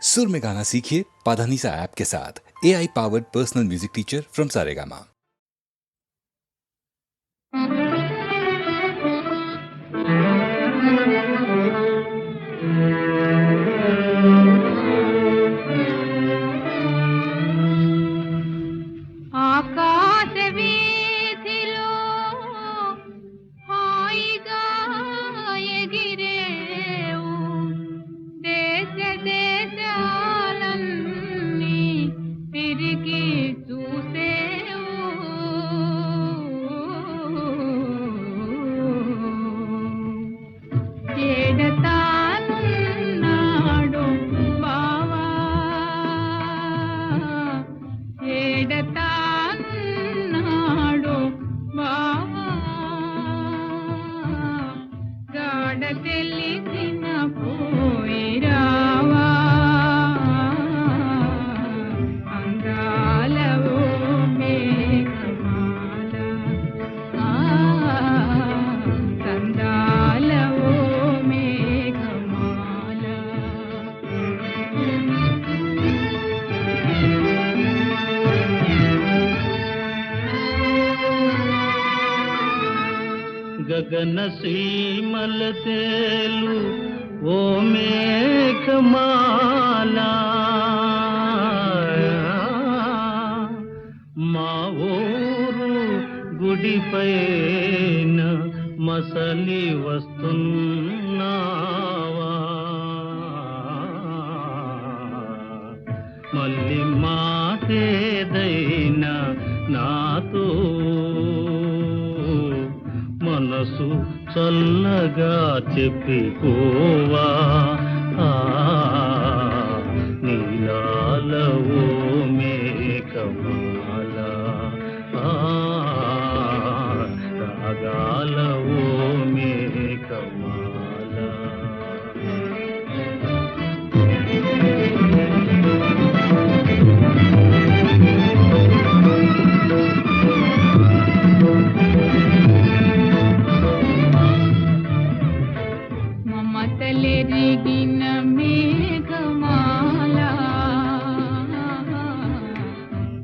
सुर में गाना सीखिए पाधानीसा ऐप के साथ। AI powered personal music teacher from Saregama. ఆకాశ వీధిలో హాయిగా ఎగిరేవు, దేశ దేశాలన్నీ తిరిగి చూసేవు. ఏడతానున్నాడు బావా, ఏడతానున్నాడు బావా, గాఢ తెలిసిన పోయిరావా, అందాల ఓ మేఘమాల, సందాల ఓ మేఘమాల. గగన సీమల తేలు ఓ మేఘమాల, మా ఊరు గుడిపైన మసలి వస్తున్నావా, మళ్ళీ మాటేదైనా నాతో మనసు చల్లగా చెప్పిపోవా, నీలాల ఓ మేఘమాల, రాగాల ఓ మేఘమాల. మమతలెరిగిన మేఘమాల,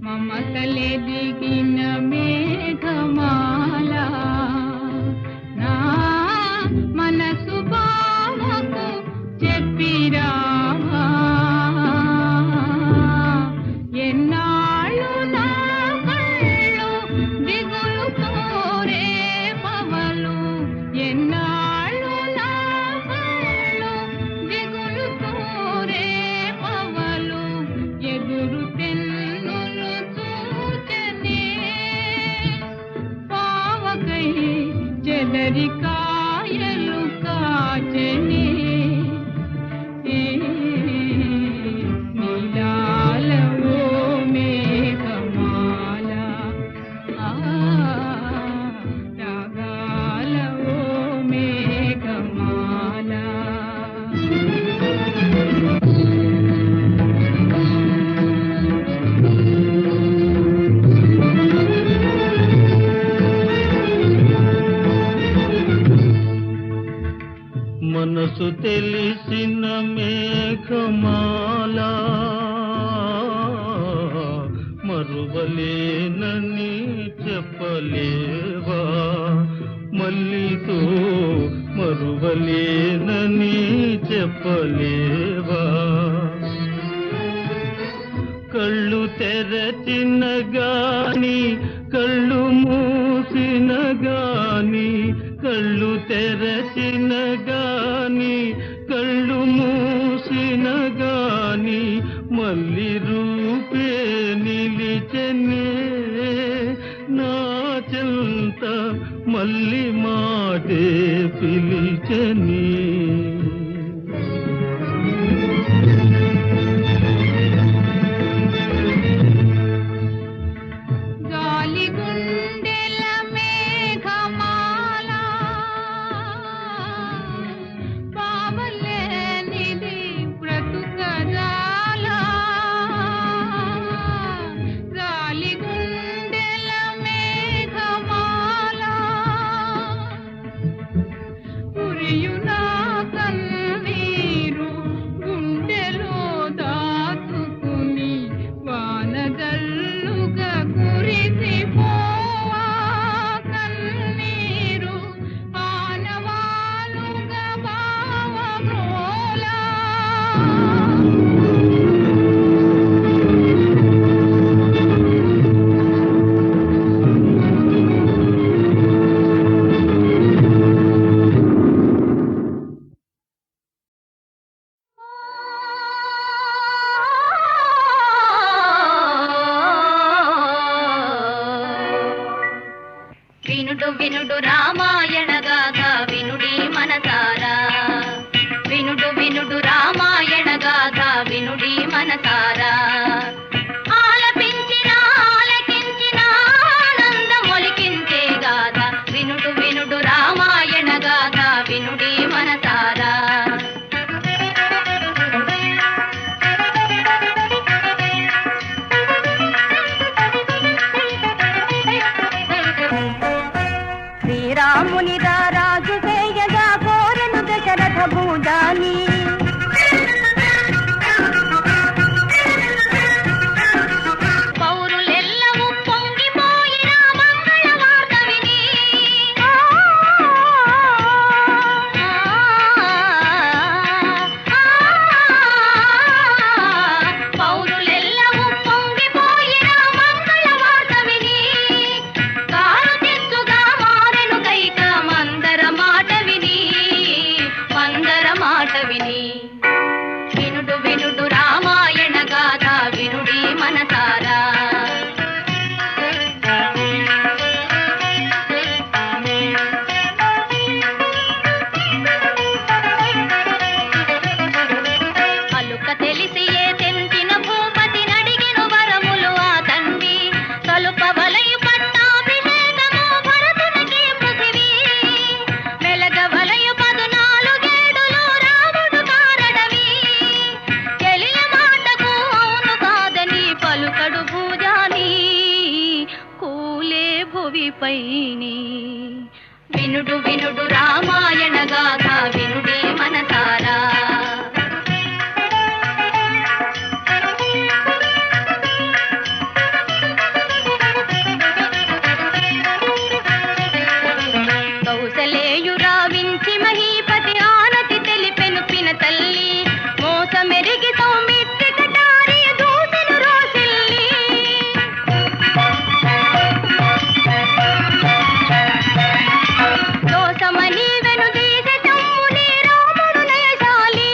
మమతలెరిగిన మేఘమాల, నా మనసు బావకు చెప్పిరావా, ఎన్నాళ్ళు నా కళ్ళు దిగులుతో రేపవలు, ఎన్నాళ్ళు నా కళ్ళు దిగులుతో రేపవలు, ఎదురు తెన్నులు చూచనే పావకై చెదరి కాయలు కాచనే. నీలాల ఓ మేఘమాల, రాగాల ఓ మేఘమాల. మనసు తెలిసిన మేఘమాల, మరువలేనని చెప్పలేవా, మల్లితో మరువలేనని చెప్పలేవా, కళ్ళు తెరచిన గాని కళ్ళు మూసిన గాని, కళ్ళు తెరచిన గాని కళ్ళు మూసిన గాని, మళ్ళీ రూపే నిలిచనే నా చెంత, మళ్ళీ మాటే పిలిచని. గాలి గుండెల మేఘమాల, పావలేనిది బ్రతుకజాల, గాలి గుండెల మేఘమాల, కురియున వినుడు రామాయణ గాథ వినుడి మనసారా వినుడు వినుడు రామాయణ గాథ వినుడి మనసారా ఆలపించిన ఆలకించిన ఆనందమొలికించే గాథ వినుడు వినుడు రామాయణ గాథ వినుడి మనసారా శ్రీరాముని రాజు చేయగా కోరను దశరథ భూజాని పౌరులెల్లవూ పొంగిపోయిన మంగళ వార్త విని పౌరులెల్లవూ పొంగిపోయిన మంగళ వార్త విని కారు తెచ్చుగా మారెను కైక మందర మాట విని వినుడు వినుడు రామాయణ గాథ వినుడి మనసారా అలుక తెలిసి ఏ తెంచిన భూపతి నడిగిన వరములు ఆ తండ్రి తలుప వలయు పట్టాభిషేకము భరతునికి పృథివీ మెలగ వలయు 14 రాముడు కారడవి చెలియ మాటకు అవును కాదని పలుకడు భూజాని కూలే భువిపైని వినుడు వినుడు రామాయణ గాథ వినుడి మనసారా కౌసలేయురా వించి మహీపతి ఆనతి తెలిపెను పిన తల్లి మోసమెరిగి సౌమిత్రి కటారి దూసెను రోసిల్లి దోసమని వెను దీసె చమ్ముని రాముడు నయశాలి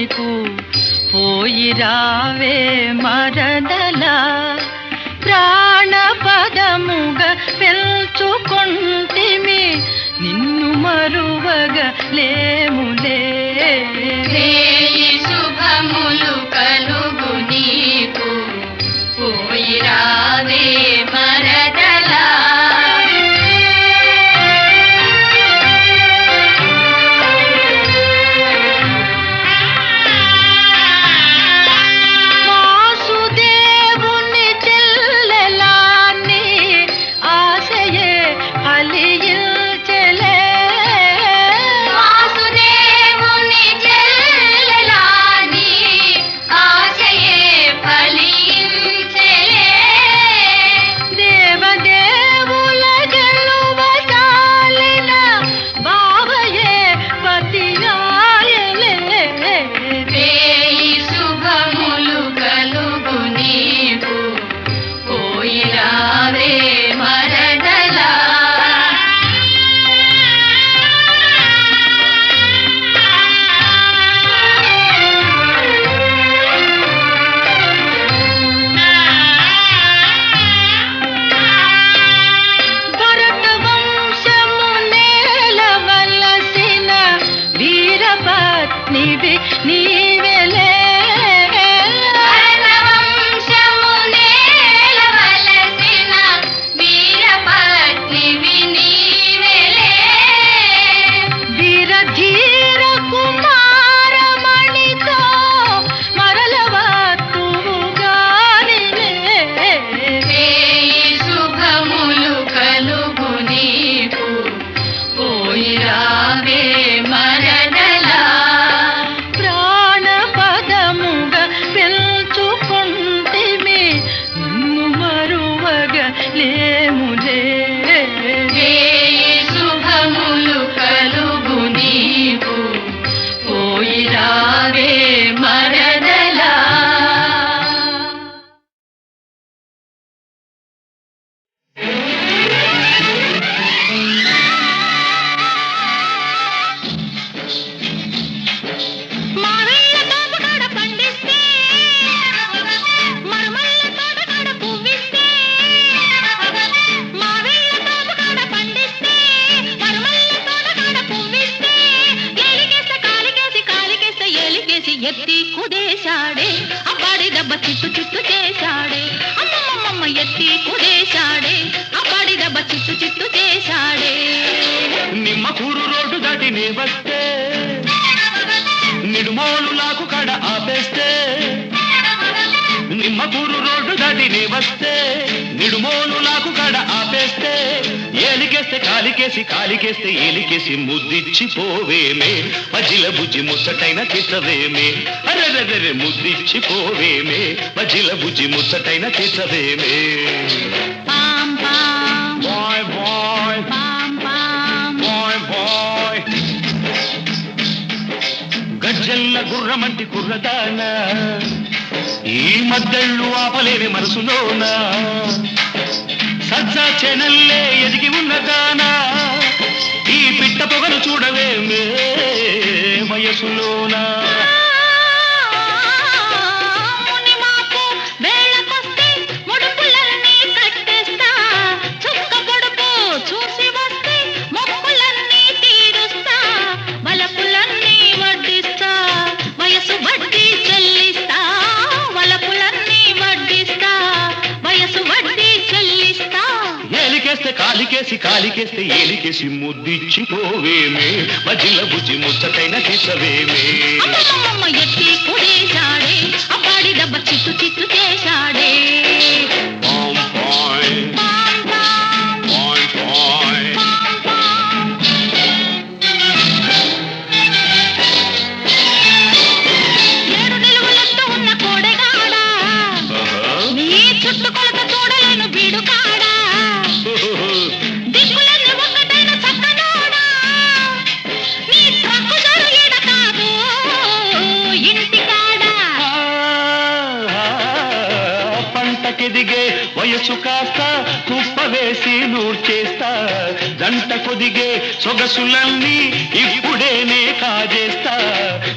నీకు పోయి రావే మరదల ప్రాణపదముగా పెంచుకొంటిమి నిన్ను మరువగా లేములే శుభములు కలుగు నీకు పోయి రావే మరదలా వాసుదేవుని చెల్లెలాని ఆశయే ఫలించెలే వాసుదేవుని చెల్లెలాని ఆశయే ఫలించెలే దేవదేవుల గెలువజాలిన బావయే పతియాయలే వేయి శుభములు కలుగు నీకు పోయి రావే మరదలా భరత వంశము నేలవలసిన వీరపత్నివి నీవెలే భరతవంశము నేలవలసిన వీరపత్నివి నీవెలే వీర ధీర కుమారమణితో మరలవత్తువుగానిలే వేయి శుభములు కలుగు నీకు పోయి రావే మరదలా ప్రాణపదముగా పెంచుకొంటిమి నిన్ను మరువగా లేములే వేయి శుభములు కలుగు నీకు పోయి రావే మరదలా మావయ్య తోటకాడ పండిస్తే మరమల్ల తోటకాడ పువ్విస్తే మావయ్య తోటకాడ పండిస్తే మరమల్ల తోటకాడ పువ్విస్తే ఎలికేస్తే కాలికేసి కాలికేస్తే ఎలికేసి ఎత్తి కుదేశాడే అబ్బాడి దెబ్బ చిట్టు చిట్టు చేశాడే అమ్మమ్మమ్మ ఎత్తి కుదేశాడే అబ్బాడి దెబ్బ చిట్టు చిట్టు చేశాడే నిమ్మకూరు రోడ్డు దాటి నీ వస్తే నిడుమోలు లాకు కడ ఆపేస్తే నిమ్మకూరు రోడ్డు దాటి నీ వస్తే నిడుమోలు లాకు కడ ఆపేస్తే ఏలికేస్తే కాలికేసి కాలికేస్తే ఏలికేసి ముద్దిచ్చి పోవేమే మజిల బుజ్జి ముచ్చటైన తీసవేమే అరెరెరె ముద్దిచ్చి పోవేమే మజిల బుజ్జి ముచ్చటైన తీసవేమే పాం పాం బాయ్ బాయ్ పాం పాం బాయ్ బాయ్ గజ్జల్ల గుర్రమంటి కుర్రదాన ఈ మద్దళ్ళు ఆపలేని మనసులోన సజ్జా చెనల్లే ఎదిగి ఉన్నదానా ఈ పిట్ట పొగలు చూడవేమే వయసులోనా మునిమాపు వేళకొస్తే ముడుపులన్నీ కట్టేస్తా చుక్క పొడుపు చూసి వస్తే మొక్కులన్నీ తీరుస్తా వలపులన్నీ వడ్డిస్తా వయసు వడ్డీ చెల్లిస్తా వలపులన్నీ వడ్డిస్తా వయసు వడ్డీ చెల్లిస్తా ఏలికేస్తే కాలికేసి కాలికేస్తే ఏలికేసి ముద్దిచ్చి పోవేమే మజిల బుజ్జి ముచ్చటైన తీసవేమే అమ్మమ్మమ్మ ఎత్తి కుదేశాడే అబ్బాడి దెబ్బ చిట్టు చిట్టు చేశాడే పాం పాయ్ పాం పాం పాయ్ పాయ్ పాం పాం ఏడు నిలువలెత్తు ఉన్న కోడెగాడా నీ చుట్టుకొలత చూడలేను బీడుకాడా దిక్కులన్నీ ఒక్కటైన చక్కనోడా నీ ట్రక్కు జరు ఈడ కాదు ఇంటికాడా పంటకెదిగే వయసు కాస్త కుప్ప వేసి నూర్చేస్తా జంట కొదిగే సొగసులన్నీ ఇప్పుడేనే కాజేస్తా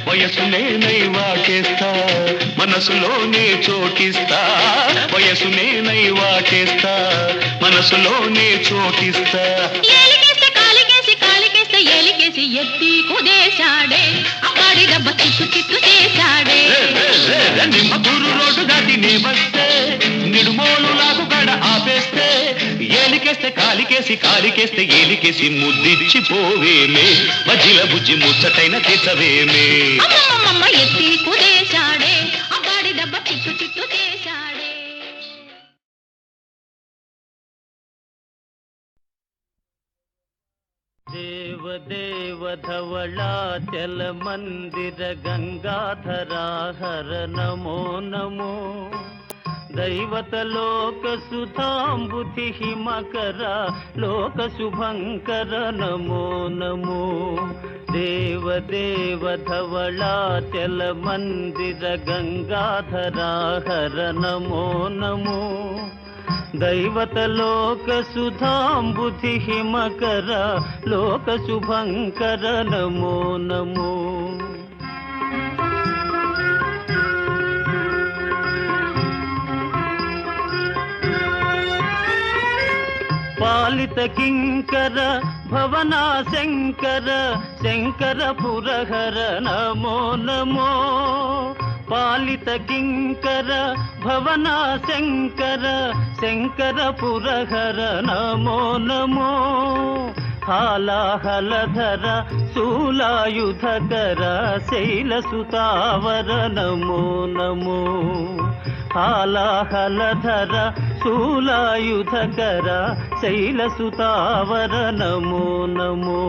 వయసునే నైవాటేస్తా మనసులోనే చోటిస్తా వయసునే నైవాటేస్తా మనసులోనే చోటిస్తా ఏలికేస్తే కాలికేసి కాలికేస్తే ఏలికేసి ఎత్తి కుదేశాడే అబ్బాడి దెబ్బ చిక్కు చిక్కు చేశాడే నిమ్మకూరు రోడ్డు దాటి నే వస్తే నిడుమోలు నాకు కడ ఆపేస్తే ఏలికేస్తే కాలికేసి కాలికేస్తే ఏలికేసి ముద్దిచ్చి పోవేమే మజిల బుజ్జి ముచ్చటైన తెచ్చవేమే అమ్మమ్మమ్మ ఎత్తి కుదేశాడే అబ్బాడి దెబ్బ చిక్కు చిక్కు చేశాడే దేవ దేవ ధవళాచల మందిర గంగాధరాహర నమో నమో దైవత లోక సుధాంబుధి హిమకర లోక శుభంకర నమో నమో దేవ దేవ ధవళాచల మందిర గంగాధరాహర నమో నమో దైవత లోక సుధాంబుధి హిమకర లోక శుభంకర నమో నమో పాలిత కింకర భవనా శంకర శంకర పురహర నమో నమో పాలిత కింకర భవనా శంకర శంకర పురహర నమో నమో హాలాహలధర శూలాయుధకర శైలసుతావర నమో నమో హాలాహలధర శూలాయుధకర శైలసుతావర నమో నమో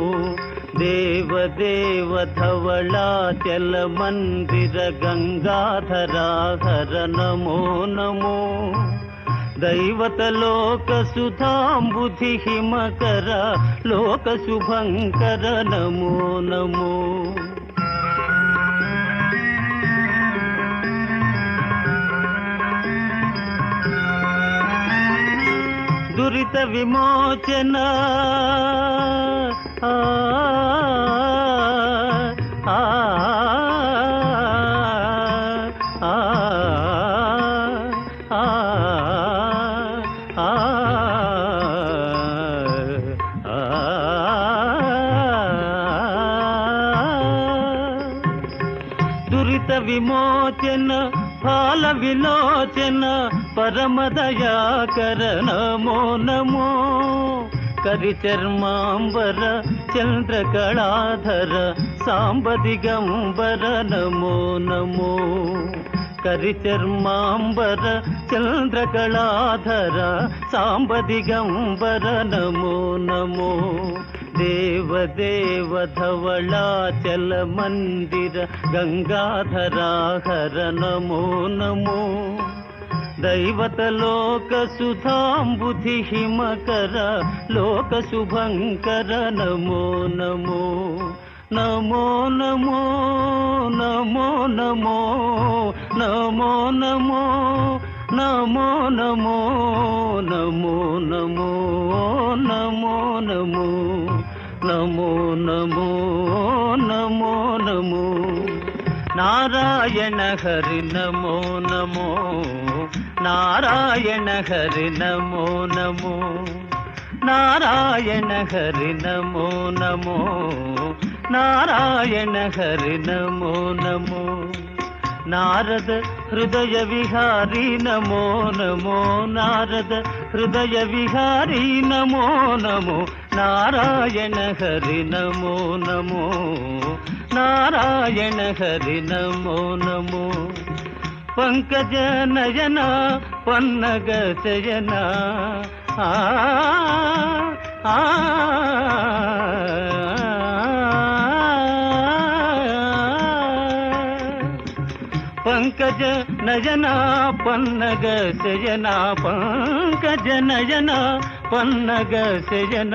దేవ దేవ ధవళాచల మందిర గంగాధరాహర నమో నమో దైవత లోక సుధాంబుధి హిమకర లోక శుభంకర నమో నమో దురిత విమోచన దురిత విమోచన ఫాల విలోచన పరమదయాకర నమో నమో కరిచర్మాంబర చంద్రకళాధర సాంబదిగంబర నమో నమో కరిచర్మాంబర చంద్రకళాధర సాంబదిగంబర నమో నమో దేవ దేవ ధవళాచల మందిర గంగాధరాహర నమో నమో దైవత లోక సుధాంబుధి హిమకర లోక శుభంకర నమో నమో నమో నమో నమో నమో నమో నమో నమో నమో నమో నమో నమో నమో నమో నమో నమో నమో నారాయణ హరి నమో నమో నారాయణ హరి నమో నమో నారాయణ హరి నమో నమో నారాయణ హరి నమో నమో నారద హృదయ విహారీ నమో నమో నారద హృదయ విహారీ నమో నమో నారాయణ హరి నమో నమో నారాయణ హరి నమో నమో పంకజ నయన పన్నగ శయన పంకజ నయన పన్నగ శయన పంకజ నయన పన్నగ శయన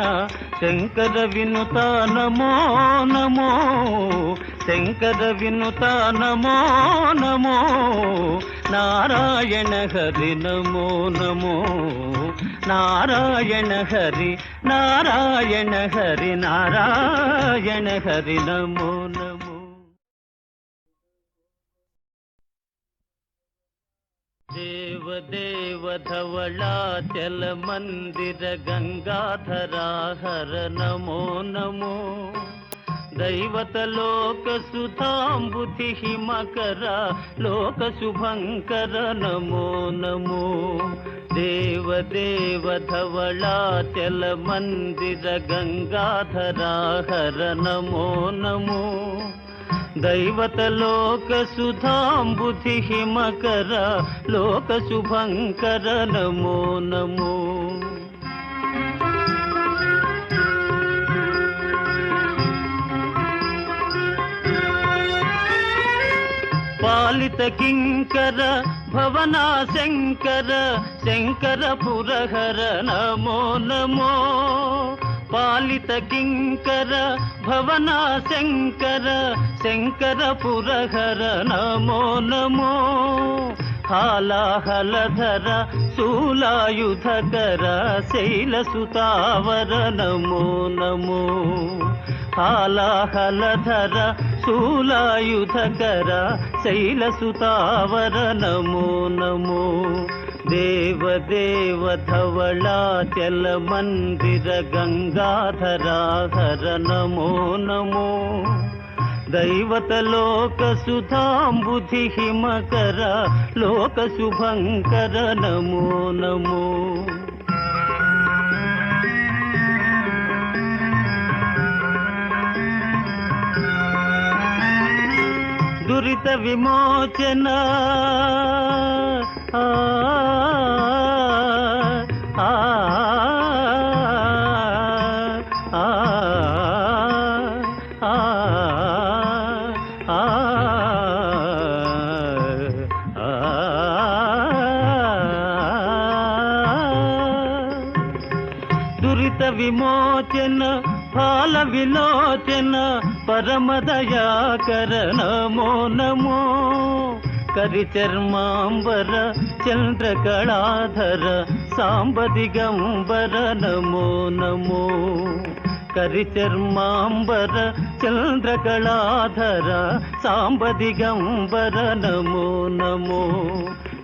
శంకర వినుత నమో నమో శంకర వినుత నమో నమో నారాయణ హరి నమో నమో నారాయణ హరి నారాయణ హరి నారాయణ హరి నమో నమో. దేవదేవ ధవళాచల మందిర గంగాధరా హర నమో నమో దైవత లోక సుధాంబుధి హిమకర లోక శుభంకర నమో నమో దేవదేవ ధవళాచల మందిర గంగాధరా హర నమో నమో దైవత లోక సుధాంబుధి హిమకర లోక శుభంకర నమో నమో. పాలిత కింకర భవనా శంకర శంకర పురహర నమో నమో పాలిత కింకర భవనా శంకర శంకర పురహర నమో నమో హాలాహలధర శూలాయుధకర శైలసుతావర నమో నమో హాలాహలధర శూలాయుధకర శైలసుతావర నమో నమో దేవదేవ ధవళాచల మందిర గంగాధరా హర నమో నమో దైవత లోక సుధాంబుధి హిమకర లోక శుభంకర నమో నమో. దురిత విమోచన దురిత విమోచన ఫాల విలోచన పరమదయాకర నమో నమో కరిచర్మాంబర చంద్రకళాధర సాంబదిగంబర నమో నమో కరిచర్మాంబర చంద్రకళాధర సాంబదిగంబర నమో నమో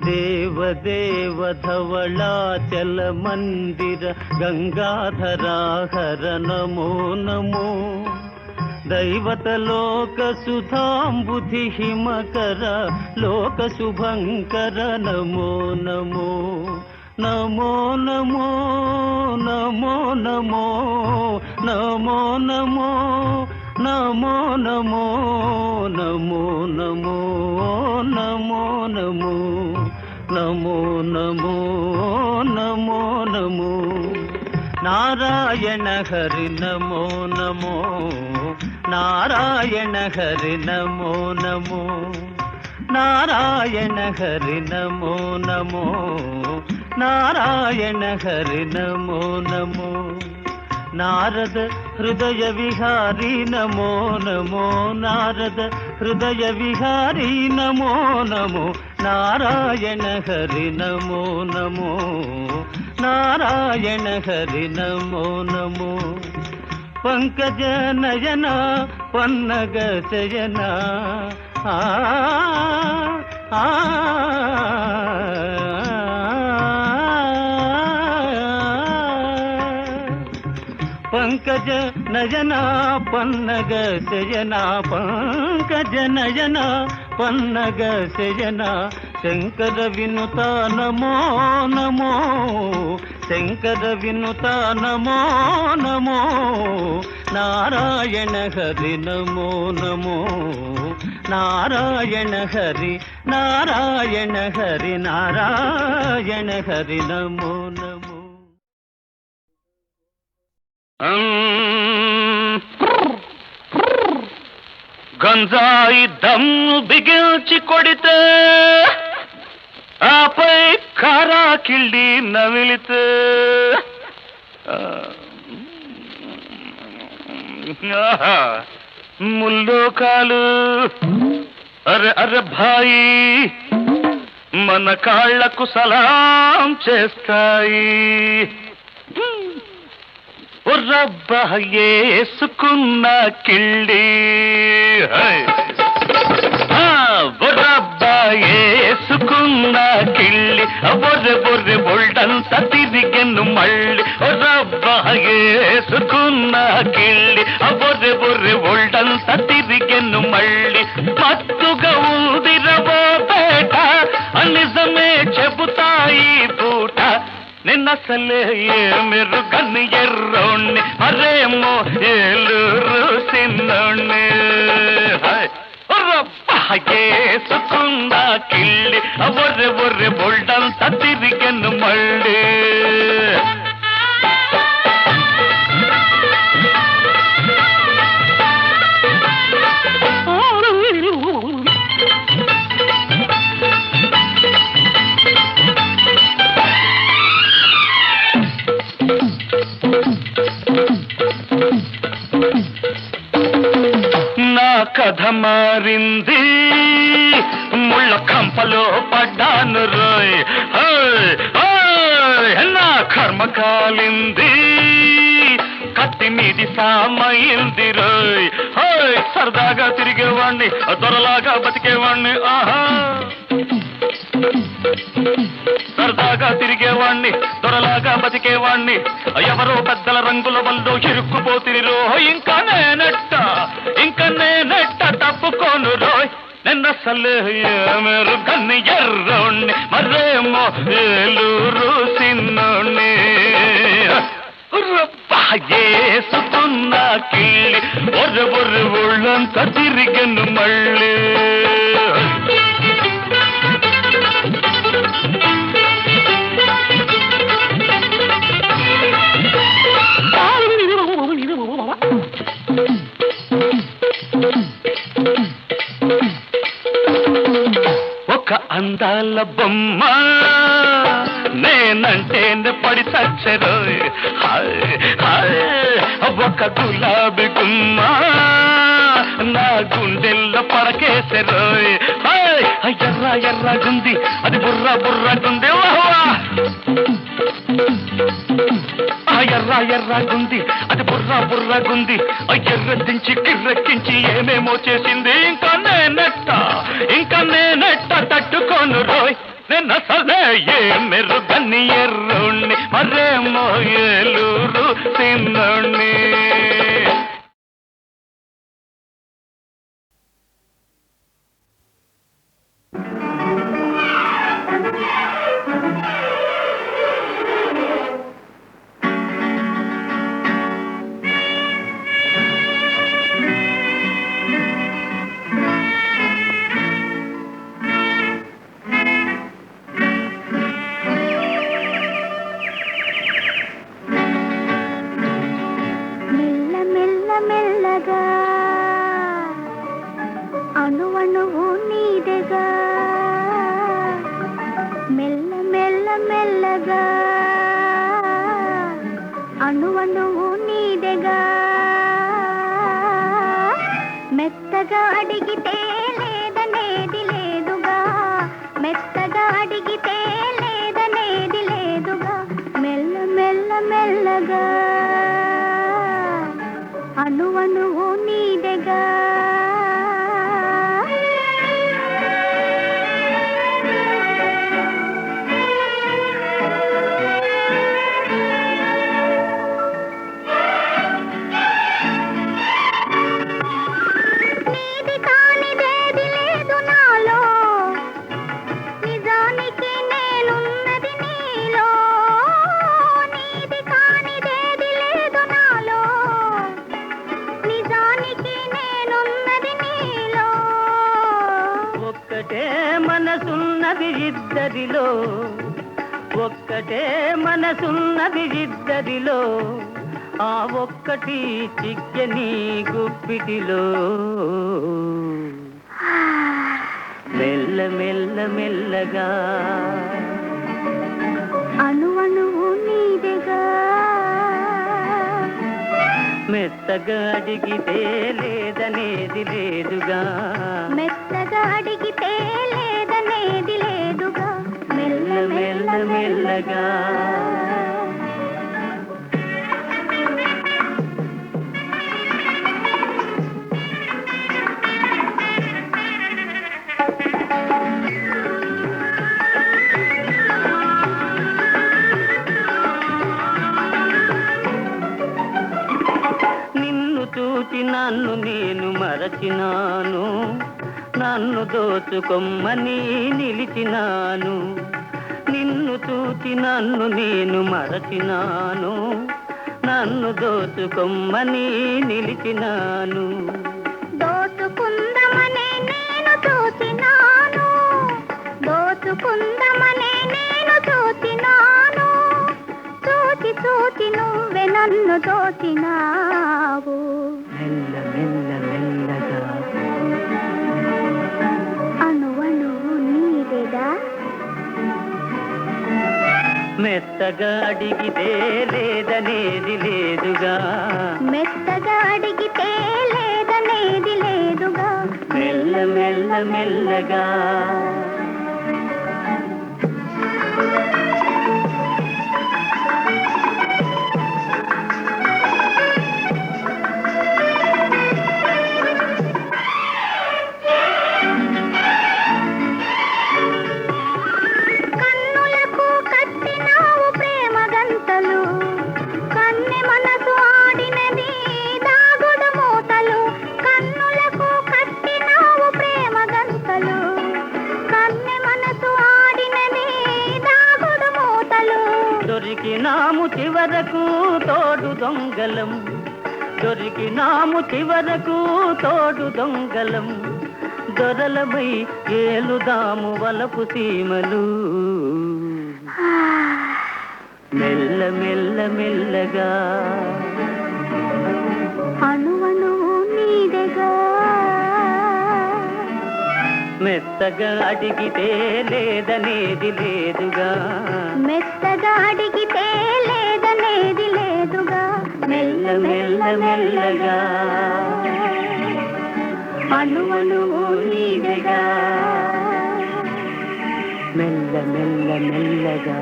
దేవదేవ ధవళాచల మందిర గంగాధరా హర నమో నమో దైవత లోక సుధాంబుధి హిమకర లోక శుభంకర నమో నమో నమో నమో నమో నమో నమో నమో నమో నమో నమో నమో నమో నమో నమో నమో నమో నమో నారాయణ హరి నమో నమో నారాయణ హరి నమో నమో నారాయణ హరి నమో నమో నారాయణ హరి నమో నమో నారద హృదయ విహారీ నమో నమో నారద హృదయ విహారీ నమో నమో నారాయణ హరి నమో నమో నారాయణ హరి నమో నమో పంకజ నయన పన్నగ శయన పంకజ నయన పన్నగ శయన పంకజ నయన పన్నగ శయన శంకర వినుత నమో నమో శంకర వినుత నమో నమో నారాయణ హరి నమో నమో నారాయణ హరి నారాయణ హరి నారాయణ హరి నమో నమో. గంజాయి దమ్ము బిగిల్చి కొడితే ఆపై కారా కిళ్ళి నవిలితే ఆహా, ముల్లోకాలు అరే అరే భాయి మన కాళ్లకు సలాం చేస్తాయి. ఓ రబ్బా ఏసుకున్న కిళ్ళి ఓ రబ్బా ఏసుకున్న కిళ్ళి బొర్రె బొర్రె బొల్డంత తిరిగెను మళ్ళీ. ఓ రబ్బా ఏసుకున్న కిళ్ళి బొర్రె బొర్రె బొల్డంత తిరిగెను మళ్ళీ. మత్తుగా ఉందిరవో పేట నిజమే చెబుతాయి పూట. నిన్నసలే మీరు కన్ను ఎర్రోణ్ణి మరేమో ఏలూరు సిన్నోణ్ణి. ఏసుకున్న కిళ్ళి బొర్రె బొర్రె బొల్డంత తిరిగెను మళ్ళీ. నా కథ మారింది ముళ్ళ కంపలో పడ్డాను రోయ్. నా కర్మ కాలింది కత్తి మీది సామైంది రోయ్. సరదాగా తిరిగేవాణ్ణి దొరలాగా బతికేవాణ్ణి. ఆహా, సరదాగా తిరిగేవాణ్ణి దొరలాగా బతికేవాణ్ణి. ఎవరో పెద్దల రంగుల వల్ల ఇరుక్కుపోతిరో. ఇంకా నేనెట్ట తప్పుకోను రోయ్. నిన్నసలే మీరు కన్ను ఎర్రోణ్ణి మరేమో ఏలూరు సిన్నోణ్ణి. ఏసుకున్న కిళ్ళి బొర్రె బొర్రె ఒళ్ళంతా తిరిగెను మళ్ళీ. ఒక అందాల బొమ్మ నేనంటే పడి చచ్చరోయ్. ఒక గులాబీ గుమ్మ నా గుండెల్లో పడకేసరోయ్. ఎర్ర ఎర్రగుంది అది బుర్ర బుర్రగుంది. ఎర్ర ఎర్రగుంది అది బుర్ర బుర్రగుంది. ఎర్రెత్తించి కిర్రెక్కించి ఏమేమో చేసింది. ఇంకా నేనెట్ట తట్టుకోను రోయ్. నిన్నసలే మీరు కన్ను ఎర్రోణ్ణి మరేమో ఏలూరు సిన్నోణ్ణి. అణువణువు నీదెగా మెల్ల మెల్ల మెల్లగా అణువణువు నీదెగా మెత్తగా అడిగితే లేదనేది లేదుగా మెత్తగా అడిగితే లేదనేది లేదుగా మెల్ల మెల్ల మెల్లగా అణువణువు నీదెగా మనసున్నది ఇద్దరిలో ఒక్కటే మనసున్నది ఇద్దరిలో ఆ ఒక్కటి చిక్కని గుప్పిటిలో మెల్ల మెల్ల మెల్లగా అణువణువు నీదెగా మెత్తగా అడిగితే లేదనేది లేదుగా మెత్తగా అడిగితే లేదనేది లేదుగా మెల్ల మెల్ల మెల్లగా చూచి నన్ను నేను మరచినాను నన్ను దోచుకొమ్మని నిలిచినాను నిన్ను చూచి నన్ను నేను మరచినాను నన్ను దోచుకొమ్మని నిలిచినాను దోచుకుందమనే నేను చూచినాను దోచుకుందమనే నేను చూచినాను చూచి చూచి నువ్వే నన్ను దోచినావు మెల్ల మెల్ల మెల్లగా అణువణువు నీదేగా మెత్తగా అడిగితే లేదనేది లేదుగా మెత్తగా అడిగితే లేదనేది లేదుగా మెల్ల మెల్ల మెల్లగా దొరికినాము చివరకు తోడు దొంగలం దొరికినాము చివరకు తోడు దొంగలం దొరలమై ఏలుదాము వలపు సీమలు మెల్ల మెల్ల మెల్లగా అణువణువు నీదేగా మెత్తగా అడిగితే లేదనేది లేదుగా మెత్తగా అడిగితే లేదనేది లేదుగా మెల్ల మెల్ల మెల్లగా అణువణువు నీదేగా మెల్ల మెల్ల మెల్లగా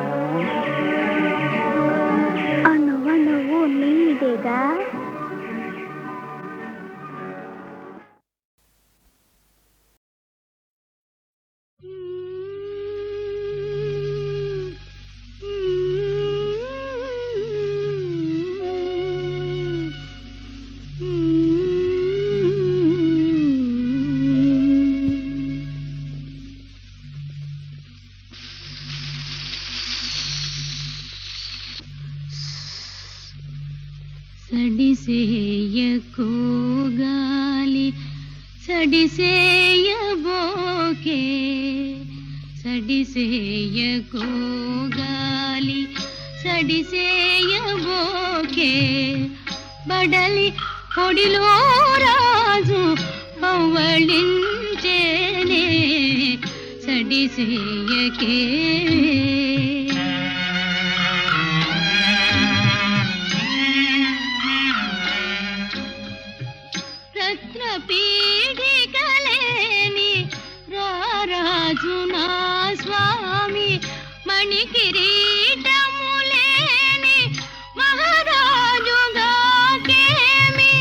అణువణువు నీదేగా సడిసేయకో గాలి సడిసేయబోకే సడిసేయకో గాలి సడిసేయబోకే బడలి పొడిలో రాజు పవ్వళించేనే సడిసేయకే పీడికలేని రారాజు నా స్వామి మణికిరీటములేని మహారాజుగా కేమి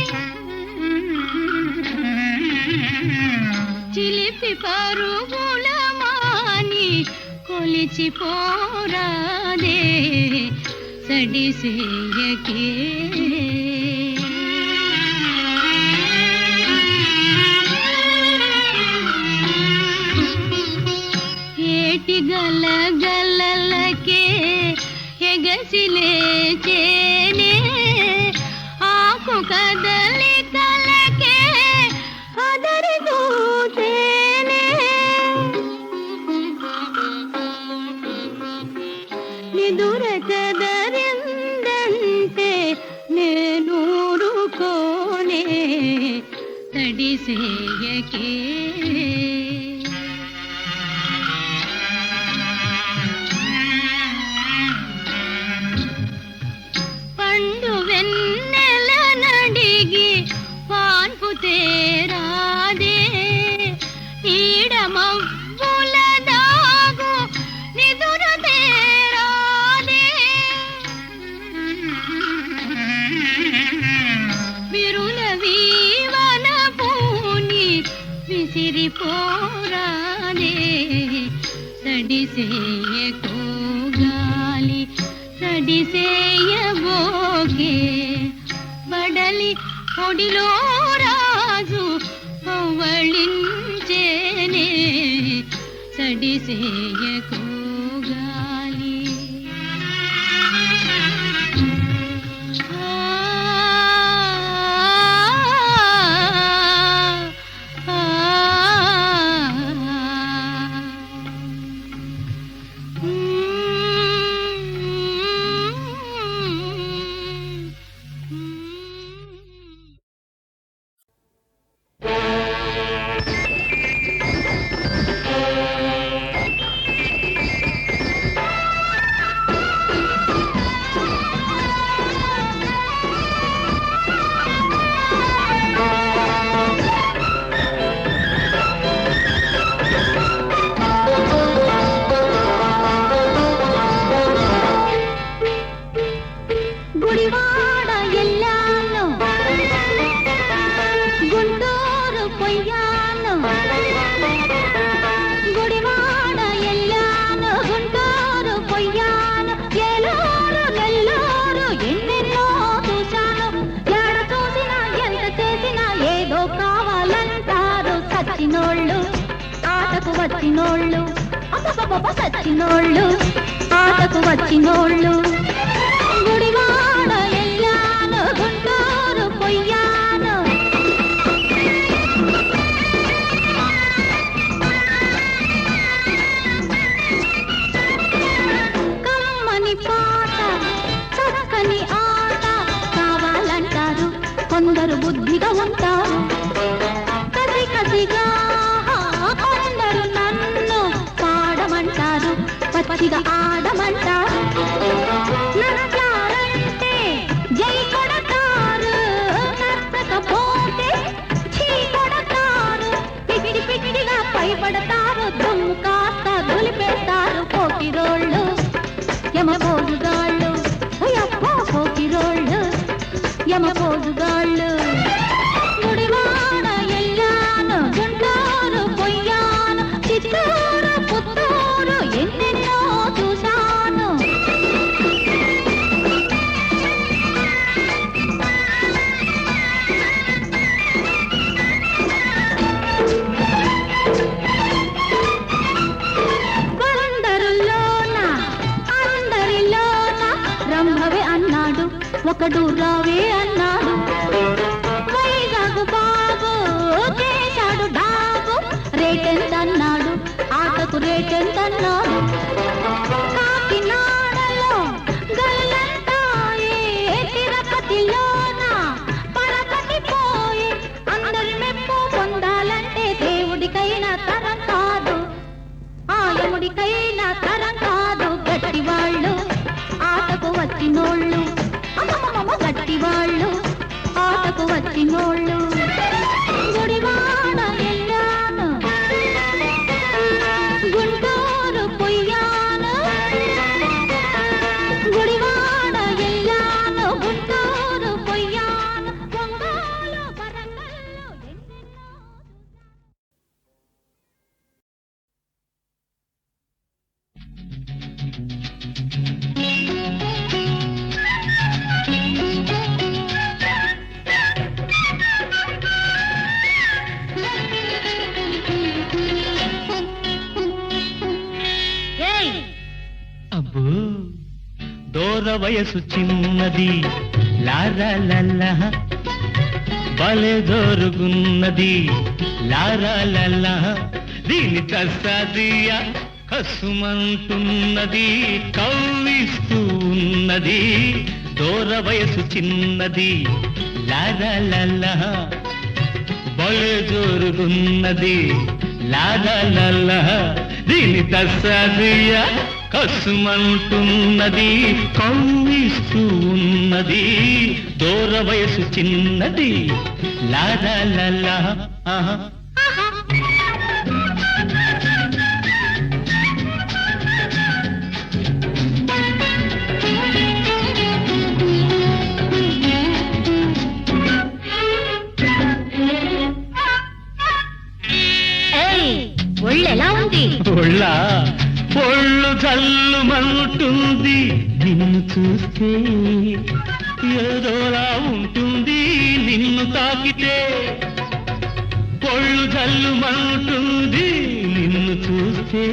చిలిపి పరుగుల మాని కొలిచిపోరాదే సడిసేయకే గల గలలకే ఎగసిలే చేనే ఆకు కదలి కలకే అదరి దూతేనే నిదుర కదరిందంటే నేనూరుకోనే తడిసేయకే పండు వెన్నెల నడి తేరాదే ఈడమవ్వుల దాగు నిదుర తేరాదే విరుల వీవన పూని విసిరిపోరాదే సడిసేయకో గాలి సడిసేయబోగే బడలి ఒడిలో రాజు పవ్వళించేనే సడిసేయకో గాలి గుడివాడ ఎల్లాను గుంటూరు పొయ్యాను గుడివాడ ఎల్లాను గుంటూరు పొయ్యాను ఏలూరు నెల్లూరు ఎన్నెన్నో చూశాను ఎడ చూసినా ఎంత చేసినా ఏదో కావాలంటారు సచ్చినోళ్ళు ఆటకు వచ్చినోళ్ళు అబ్బబ్బబ్బ సచ్చినోళ్ళు ఆటకు వచ్చినోళ్ళు గుడివాడ ఎల్లాను గుంటూరు పొయ్యాను కమ్మని పాట చక్కని ఆట కావాలంటారు కొందరు బుద్ధిగా ఉంటారు కసి కసిగా కొందరు నన్ను పాడమంటారు పచ్చిగా ఆడమంటారు నచ్చారంటే జై కొడతారు నచ్చకపోతే చీ కొడతారు పిచ్చి పిచ్చిగా పైపడతారు దుమ్ము కాస్త దులిపేస్తారు పోకిరోళ్ళు యమపోజుగాళ్ళు అయ్యప్పో పోకిరోళ్ళు యమపోజుగాళ్ళు గుడివాడ ఎల్లాను గుంటూరు పొయ్యాను చిత్తూరు పుత్తూరు ఎన్నెన్నో చూశాను అందరిలోన రంభవే అన్నాడు ఒకడు రావే అన్నాడు వైజాగ్ బాబు చేశాడు డాబు రేటెంతన్నాడు ఆటకు రేటెంతన్నాడు కాకినాడలో గల్లంతాయే తిరుపతిలోన పరపతి పోయి అందరి మెప్పు పొందాలంటే దేవుడికైనా తరం కాదు ఆయముడికైనా తరం కాదు గట్టివాళ్ళు ఆటకు వచ్చినోళ్ళు అమ్మమ్మ గట్టివాళ్ళు ఆటకు వచ్చినోళ్ళు గుడివాడ ఎల్లాను గుంటూరు పొయ్యాను గుడివాడ ఎల్లాను గుంటూరు పొయ్యాను ఒంగోలు వరంగల్లు ఎన్నెన్నో అబ్బో దూర వయసు చిన్నది లారాలల్ల భలే జోరుగున్నది లారాలల్ల దీని తస్సాదియ కసుమంటున్నది కవ్విస్తూ ఉన్నది దూర వయసు చిన్నది లారాలల్ల భలే జోరుగున్నది లారాలల్ల దీని తస్సాదియ కసుమంటున్నది కవ్విస్తూ ఉన్నది దూర వయసు చిన్నది లాలా లలా ఆహా ఒళ్ళెలా ఉంది ఒళ్ళు జల్లుమంటుంది నిన్ను చూస్తే ఏదోలా ఉంటుంది నిన్ను తాకితే ఒళ్ళు జల్లుమంటుంది నిన్ను చూస్తే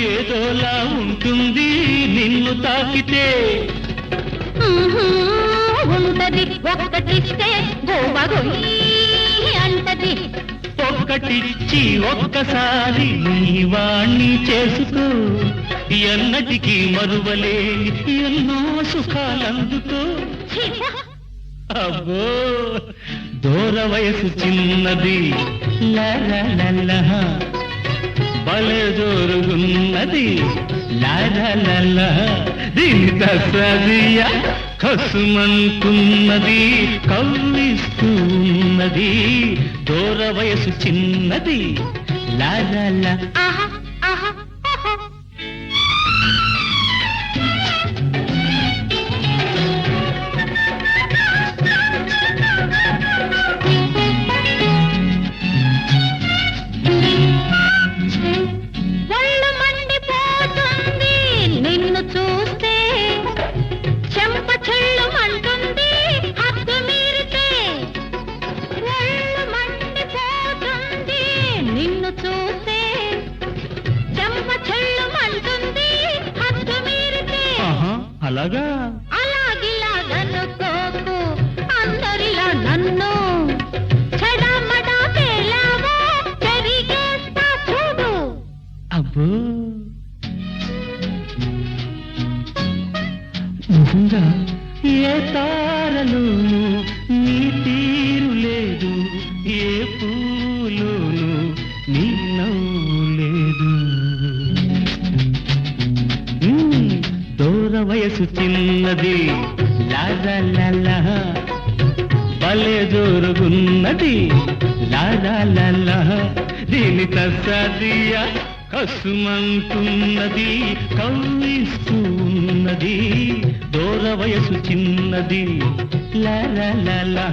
ఏదోలా ఉంటుంది నిన్ను తాకితే ఉంటది ఒక్కటిస్తే గోబగొయ్యి అంటది ఒక్కటిచ్చి ఒక్కసారి నీ వాణ్ణి చేసుకో ఎన్నటికీ మరువలే ఎన్నో సుఖాలందుకో అబ్బో దూర వయసు చిన్నది లలా బలే జోరుగున్నది లాలా దీని దసదియ కసుమంటున్నది కవ్విస్తూ ఉన్నది దూర వయసు చిన్నది లాలా ఆహా ఆహా ఆహా. ఒళ్ళు మండిపోతుంది నిన్ను చూస్తే చెంప చెళ్ళుమంటుంది హద్దు మీరితే ఒళ్ళు మండిపోతుంది నిన్ను చూస్తే చెంప చెళ్ళుమంటుంది హద్దు మీరితే అలాగా అలాగిలాగనుకోకు అందరిలా నన్ను చెడమడా పేలావో పెరిగేస్తా చూడు అబ్బో నిజంగా ఏ తారలోను నీ తీరు లేదు ఏ పూలోను నీ నవ్వు లేదు దూర వయసు చిన్నది లాలా భలే జోరుగున్నది లాలా దీని తసదియ కసుమంటున్నది కవ్విస్తూ ఉన్నది దూర వయసు చిన్నది లాలా